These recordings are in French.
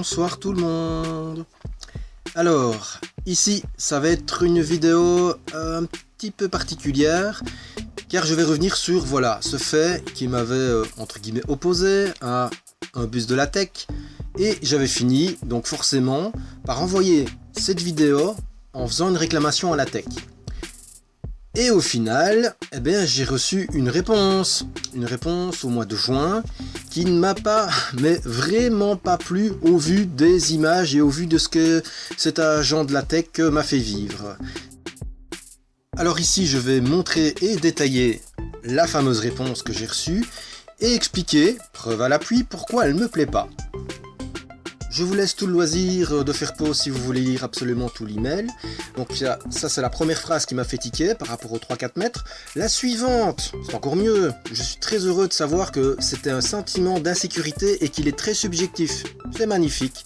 Bonsoir tout le monde. Alors, ici, ça va être une vidéo un petit peu particulière, car je vais revenir sur, voilà, ce fait qui m'avait, entre guillemets, opposé à un bus de la tech, et j'avais fini, donc forcément, par envoyer cette vidéo en faisant une réclamation à la tech. Et au final, eh bien, j'ai reçu une réponse au mois de juin, qui ne m'a pas, mais vraiment pas plu au vu des images et au vu de ce que cet agent de la tech m'a fait vivre. Alors ici, je vais montrer et détailler la fameuse réponse que j'ai reçue et expliquer, preuve à l'appui, pourquoi elle ne me plaît pas. Je vous laisse tout le loisir de faire pause si vous voulez lire absolument tout l'email. Donc ça c'est la première phrase qui m'a fait tiquer par rapport aux 3-4 mètres. La suivante, c'est encore mieux. Je suis très heureux de savoir que c'était un sentiment d'insécurité et qu'il est très subjectif. C'est magnifique.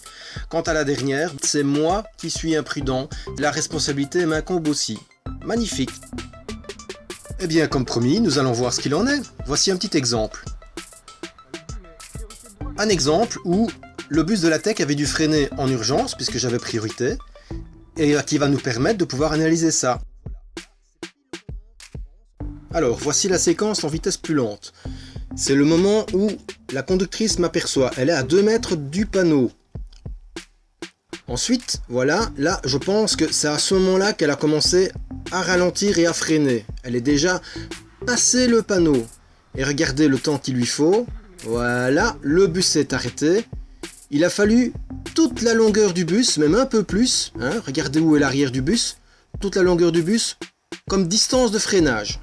Quant à la dernière, c'est moi qui suis imprudent. La responsabilité m'incombe aussi. Magnifique. Eh bien, comme promis, nous allons voir ce qu'il en est. Voici un petit exemple. Un exemple où le bus de la tech avait dû freiner en urgence puisque j'avais priorité et qui va nous permettre de pouvoir analyser ça. Alors voici la séquence en vitesse plus lente. C'est le moment où la conductrice m'aperçoit. Elle est à 2 mètres du panneau. Ensuite, voilà, là je pense que c'est à ce moment-là qu'elle a commencé à ralentir et à freiner. Elle est déjà passé le panneau. Et regardez le temps qu'il lui faut. Voilà, le bus s'est arrêté. Il a fallu toute la longueur du bus, même un peu plus, hein, regardez où est l'arrière du bus, toute la longueur du bus, comme distance de freinage.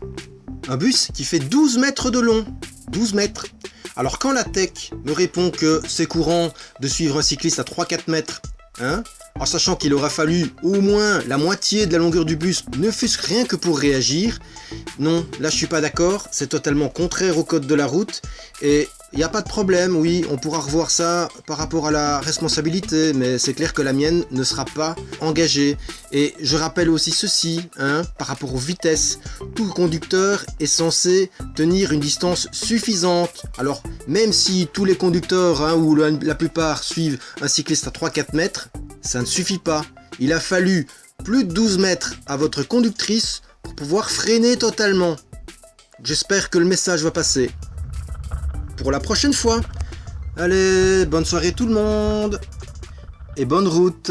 Un bus qui fait 12 mètres de long, 12 mètres. Alors quand la tech me répond que c'est courant de suivre un cycliste à 3-4 mètres, hein, en sachant qu'il aura fallu au moins la moitié de la longueur du bus, ne fût-ce rien que pour réagir, non, là je suis pas d'accord, c'est totalement contraire au code de la route, et il n'y a pas de problème, oui, on pourra revoir ça par rapport à la responsabilité, mais c'est clair que la mienne ne sera pas engagée. Et je rappelle aussi ceci, hein, par rapport aux vitesses, tout conducteur est censé tenir une distance suffisante. Alors, même si tous les conducteurs, hein, ou la plupart suivent un cycliste à 3-4 mètres, ça ne suffit pas. Il a fallu plus de 12 mètres à votre conductrice pour pouvoir freiner totalement. J'espère que le message va passer. Pour la prochaine fois. Allez, bonne soirée tout le monde. Et bonne route.